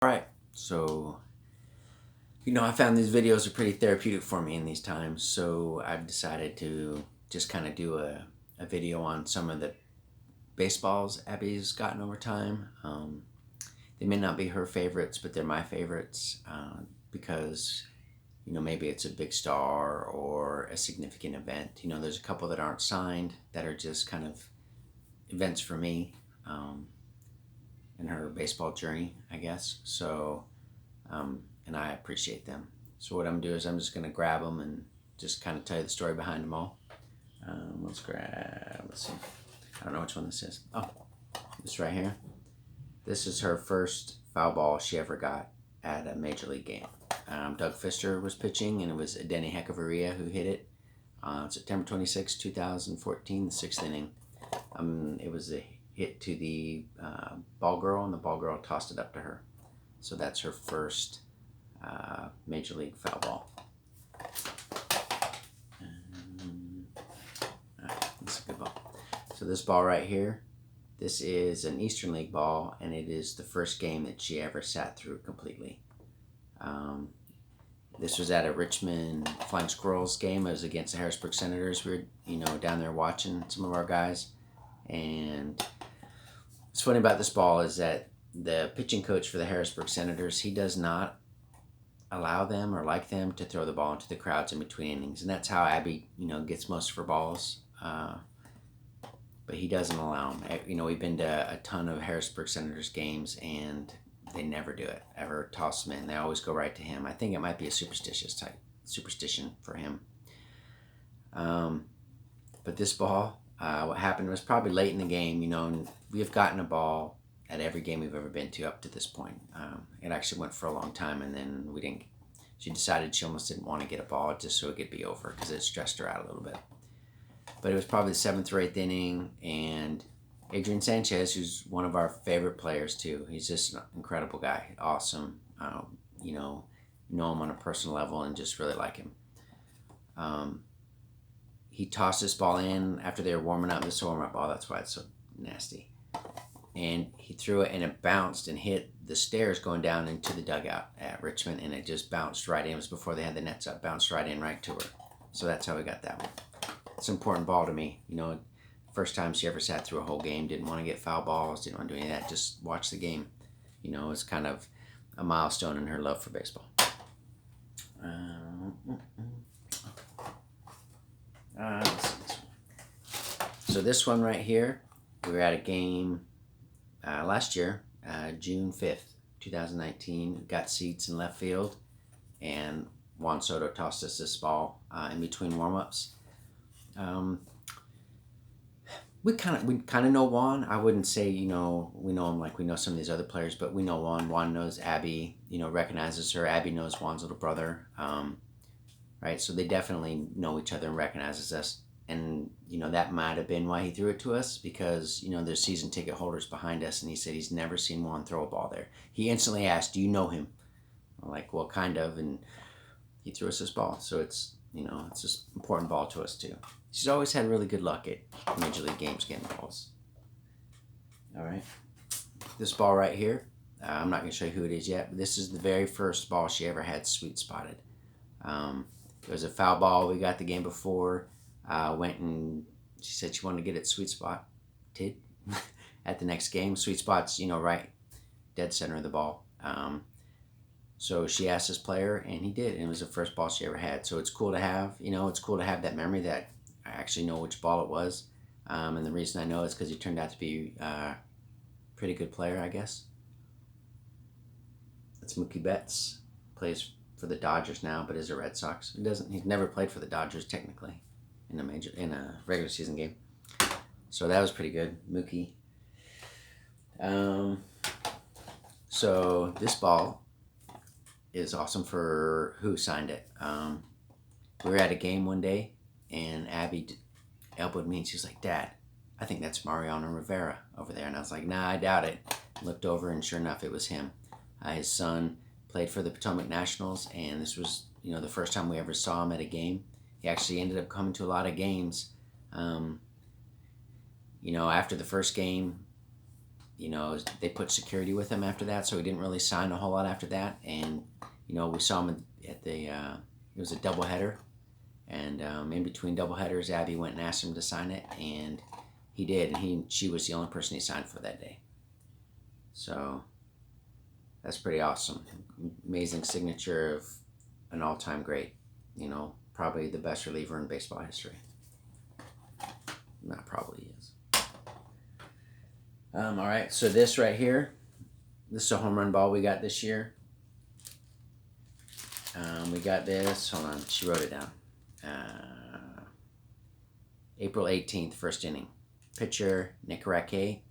Alright, so, I found these videos are pretty therapeutic for me in these times, so I've decided to just kind of do a video on some of the baseballs Abbie's gotten over time. They may not be her favorites, but they're my favorites because, maybe it's a big star or a significant event. There's a couple that aren't signed that are just kind of events for me. In her baseball journey, I guess. So, and I appreciate them. So what I'm gonna do is I'm just gonna grab them and just kind of tell you the story behind them all. Let's see. I don't know which one this is. Oh, this right here. This is her first foul ball she ever got at a major league game. Doug Fister was pitching, and it was Denny Hechavarria who hit it on September 26, 2014, the sixth inning. It was a hit to the ball girl, and the ball girl tossed it up to her. So that's her first major league foul ball. This is a good ball. So this ball right here, this is an Eastern League ball, and it is the first game that she ever sat through completely. This was at a Richmond Flying Squirrels game. It was against the Harrisburg Senators. We were, down there watching some of our guys, and what's funny about this ball is that the pitching coach for the Harrisburg Senators, he does not allow them or like them to throw the ball into the crowds in between innings. And that's how Abbie, gets most of her balls. But he doesn't allow them. We've been to a ton of Harrisburg Senators games, and they never do it, ever toss them in. They always go right to him. I think it might be a superstition for him. But this ball, what happened was probably late in the game, and we've gotten a ball at every game we've ever been to up to this point. It actually went for a long time, and then we didn't. She decided she almost didn't want to get a ball just so it could be over because it stressed her out a little bit. But it was probably the seventh or eighth inning, and Adrian Sanchez, who's one of our favorite players too. He's just an incredible guy, awesome. Know him on a personal level and just really like him. He tossed this ball in after they were warming up. This is a warm-up ball, that's why it's so nasty. And he threw it, and it bounced and hit the stairs going down into the dugout at Richmond, and it just bounced right in. It was before they had the nets up, bounced right in, right to her. So that's how we got that one. It's an important ball to me. First time she ever sat through a whole game, didn't want to get foul balls, didn't want to do any of that, just watch the game. It's kind of a milestone in her love for baseball. So this one right here, we were at a game last year, June 5th, 2019. We got seats in left field, and Juan Soto tossed us this ball in between warm-ups. We kind of know Juan. I wouldn't say we know him like we know some of these other players, but we know Juan. Juan knows Abbie. Recognizes her. Abbie knows Juan's little brother. Right, so they definitely know each other and recognizes us. And that might have been why he threw it to us, because there's season ticket holders behind us, and he said he's never seen Juan throw a ball there. He instantly asked, "Do you know him?" I'm like, "Well, kind of," and he threw us this ball. So it's it's just an important ball to us too. She's always had really good luck at Major League games getting balls. All right, this ball right here, I'm not going to show you who it is yet, but this is the very first ball she ever had sweet spotted. It was a foul ball we got the game before. Went and she said she wanted to get it sweet spotted at the next game. Sweet spot's right dead center of the ball. So she asked this player, and he did, and it was the first ball she ever had. So it's cool to have, it's cool to have that memory that I actually know which ball it was. And the reason I know is because he turned out to be a pretty good player, I guess. That's Mookie Betts. Plays for the Dodgers now, but is a Red Sox. He's never played for the Dodgers technically in a regular season game. So that was pretty good, Mookie. So this ball is awesome for who signed it. We were at a game one day, and Abbie elbowed me, and she was like, "Dad, I think that's Mariano Rivera over there." And I was like, "Nah, I doubt it." Looked over, and sure enough, it was him. His son played for the Potomac Nationals, and this was the first time we ever saw him at a game. He actually ended up coming to a lot of games. After the first game, they put security with him after that, so he didn't really sign a whole lot after that. And we saw him at the it was a doubleheader, and in between doubleheaders, Abbie went and asked him to sign it, and he did, and she was the only person he signed for that day. So that's pretty awesome. Amazing signature of an all-time great. Probably the best reliever in baseball history. That probably is. All right, so this right here, this is a home run ball we got this year. We got this, hold on, she wrote it down. April 18th, first inning. Pitcher, Nick Raquet.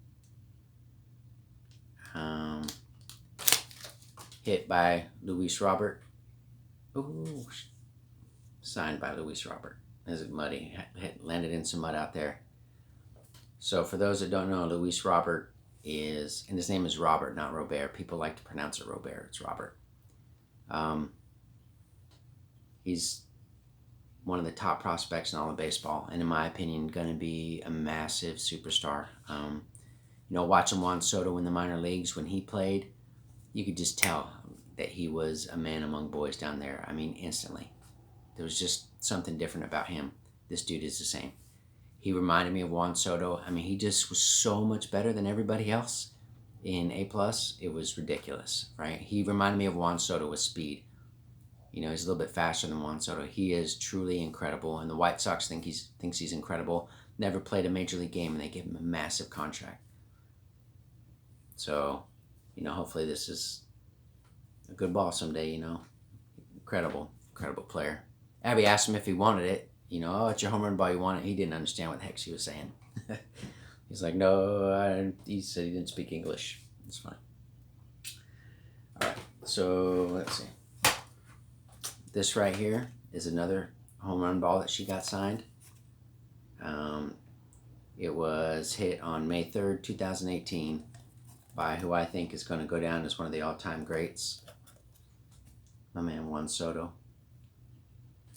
Hit by Luis Robert. Ooh, signed by Luis Robert. Is it muddy? Landed in some mud out there. So for those that don't know, Luis Robert is, and his name is Robert, not Robert. People like to pronounce it Robert. It's Robert. He's one of the top prospects in all of baseball, and in my opinion, going to be a massive superstar. Watching Juan Soto in the minor leagues when he played, you could just tell that he was a man among boys down there. I mean, instantly. There was just something different about him. This dude is the same. He reminded me of Juan Soto. I mean, he just was so much better than everybody else in A+. It was ridiculous, right? He reminded me of Juan Soto with speed. He's a little bit faster than Juan Soto. He is truly incredible, and the White Sox thinks he's incredible. Never played a major league game, and they give him a massive contract. So, hopefully this is a good ball someday. Incredible player. Abbie asked him if he wanted it. It's your home run ball, you want it. He didn't understand what the heck she was saying. He's like, no, he said he didn't speak English. It's fine. All right, so let's see. This right here is another home run ball that she got signed. It was hit on May 3rd, 2018 by who I think is going to go down as one of the all-time greats. My man Juan Soto.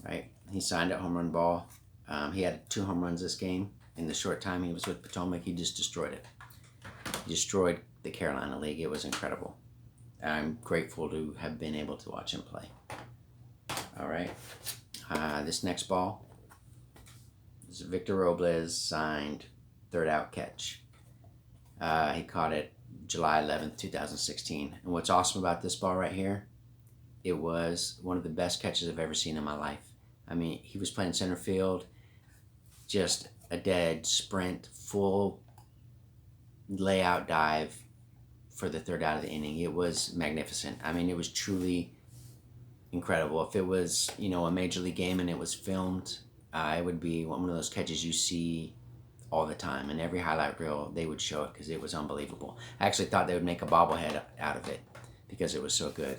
Right? He signed a home run ball. He had 2 home runs this game. In the short time he was with Potomac, he just destroyed it. He destroyed the Carolina League. It was incredible. I'm grateful to have been able to watch him play. All right. This next ball is Victor Robles signed third out catch. He caught it July 11th, 2016. And what's awesome about this ball right here, it was one of the best catches I've ever seen in my life. I mean, he was playing center field, just a dead sprint, full layout dive for the third out of the inning. It was magnificent. I mean, it was truly incredible. If it was, a major league game and it was filmed, it would be one of those catches you see all the time. And every highlight reel, they would show it because it was unbelievable. I actually thought they would make a bobblehead out of it because it was so good.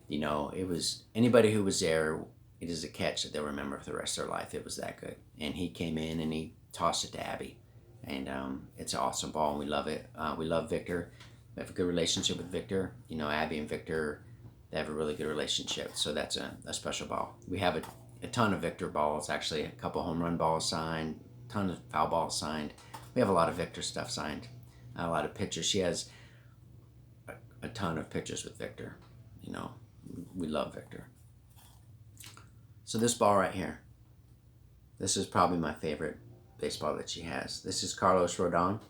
It was, anybody who was there, it is a catch that they'll remember for the rest of their life. It was that good. And he came in and he tossed it to Abbie. And it's an awesome ball, and we love it. We love Victor. We have a good relationship with Victor. Abbie and Victor, they have a really good relationship. So that's a special ball. We have a ton of Victor balls, actually. A couple home run balls signed, a ton of foul balls signed. We have a lot of Victor stuff signed. A lot of pictures. She has a ton of pictures with Victor. We love Victor. So this ball right here, this is probably my favorite baseball that she has. This is Carlos Rodon,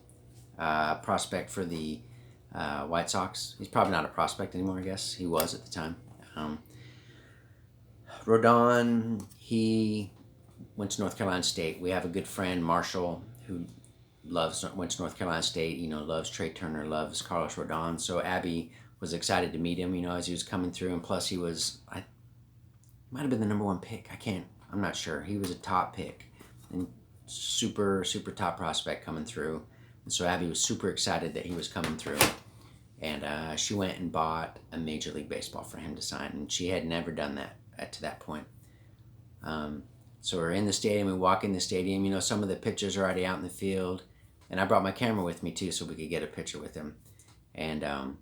prospect for the White Sox. He's probably not a prospect anymore, I guess. He was at the time. Rodon, he went to North Carolina State. We have a good friend, Marshall, who went to North Carolina State, loves Trey Turner, loves Carlos Rodon. So Abbie was excited to meet him, as he was coming through. And plus he was, might have been the number 1 pick. I'm not sure. He was a top pick and super, super top prospect coming through. And so Abbie was super excited that he was coming through. And she went and bought a Major League Baseball for him to sign. And she had never done that to that point. So we're in the stadium. We walk in the stadium. Some of the pitchers are already out in the field. And I brought my camera with me too so we could get a picture with him. And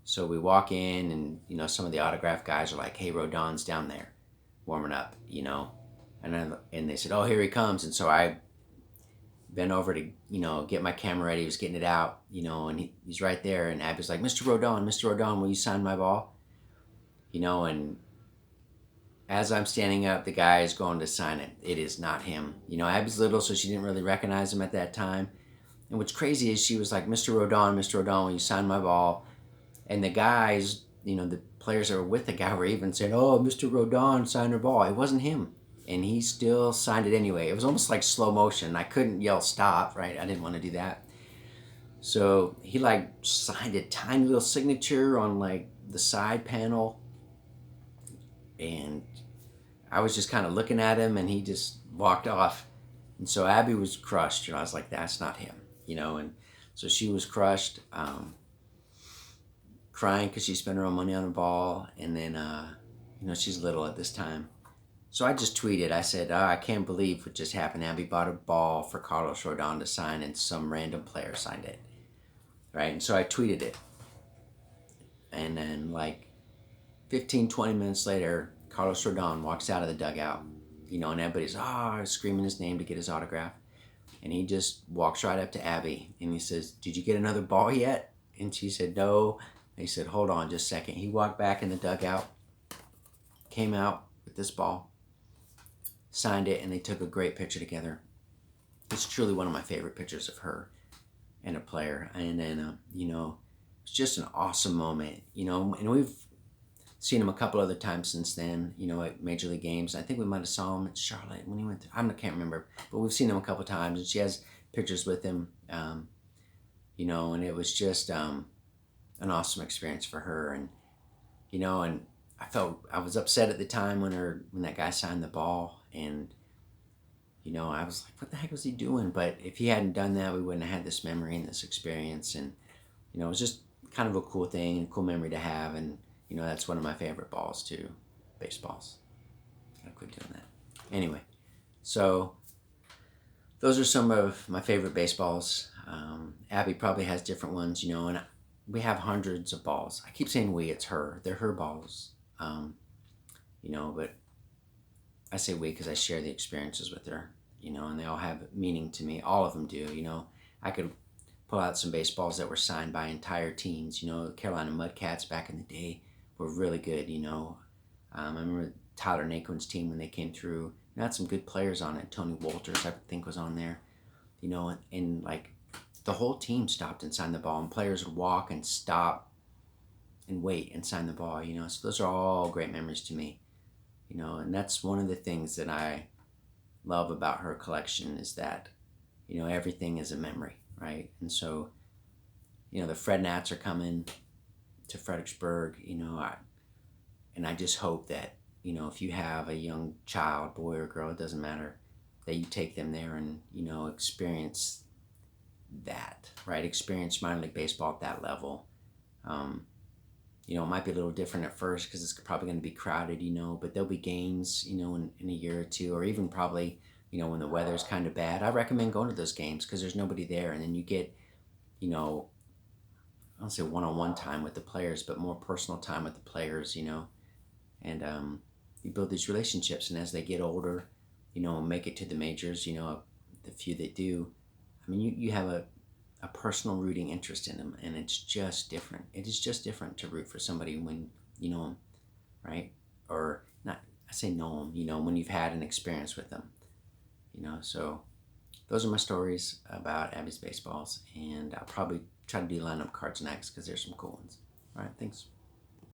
so we walk in and, some of the autograph guys are like, hey, Rodon's down there warming up, And they said, oh, here he comes. And so I bent over to, get my camera ready. He was getting it out, and he's right there. And Abbie's like, Mr. Rodon, will you sign my ball? And as I'm standing up, the guy is going to sign it. It is not him. Abbie's little, so she didn't really recognize him at that time. And what's crazy is she was like, Mr. Rodon, will you sign my ball? And the guys, the players that were with the guy were even saying, oh, Mr. Rodon signed her ball. It wasn't him. And he still signed it anyway. It was almost like slow motion. I couldn't yell stop, right? I didn't want to do that. So he like signed a tiny little signature on like the side panel. And I was just kind of looking at him, and he just walked off. And so Abbie was crushed. I was like, that's not him, and so she was crushed, crying because she spent her own money on a ball. And then, she's little at this time. So I just tweeted, I said, I can't believe what just happened. Abbie bought a ball for Carlos Rodon to sign, and some random player signed it, right? And so I tweeted it. And then like 15, 20 minutes later, Carlos Rodon walks out of the dugout, and everybody's screaming his name to get his autograph. And he just walks right up to Abbie, and he says, did you get another ball yet? And she said, no. And he said, hold on just a second. He walked back in the dugout, came out with this ball, signed it, and they took a great picture together. It's truly one of my favorite pictures of her and a player. And then, it's just an awesome moment, and we've seen him a couple other times since then, at Major League games. I think we might have saw him at Charlotte when he went I can't remember, but we've seen him a couple times, and she has pictures with him, and it was just an awesome experience for her. And, and I was upset at the time when that guy signed the ball, and, I was like, what the heck was he doing? But if he hadn't done that, we wouldn't have had this memory and this experience. And, it was just kind of a cool thing and a cool memory to have. And, that's one of my favorite balls too, baseballs. Gotta quit doing that. Anyway, so those are some of my favorite baseballs. Abbie probably has different ones, and we have hundreds of balls. I keep saying we, it's her. They're her balls. But I say we because I share the experiences with her, and they all have meaning to me. All of them do, I could pull out some baseballs that were signed by entire teams. Carolina Mudcats back in the day were really good, I remember Tyler Naquin's team when they came through. They had some good players on it. Tony Walters, I think, was on there, and like the whole team stopped and signed the ball, and players would walk and stop and wait and sign the ball, So those are all great memories to me, and that's one of the things that I love about her collection is that, everything is a memory, right? And so, the Fred Nats are coming to Fredericksburg, and I just hope that, if you have a young child, boy or girl, it doesn't matter, that you take them there and, experience that, right? Experience minor league baseball at that level. It might be a little different at first because it's probably going to be crowded, but there'll be games, in a year or two, or even probably, when the weather's kind of bad. I recommend going to those games because there's nobody there, and then you get, I don't say one-on-one time with the players, but more personal time with the players, and you build these relationships, and as they get older, make it to the majors, the few that do, you have a personal rooting interest in them, and it's just different. It is just different to root for somebody when you know them, right? Or not, I say know them, when you've had an experience with them, so those are my stories about Abbie's baseballs, and I'll probably try to do lineup cards next because there's some cool ones. All right, thanks.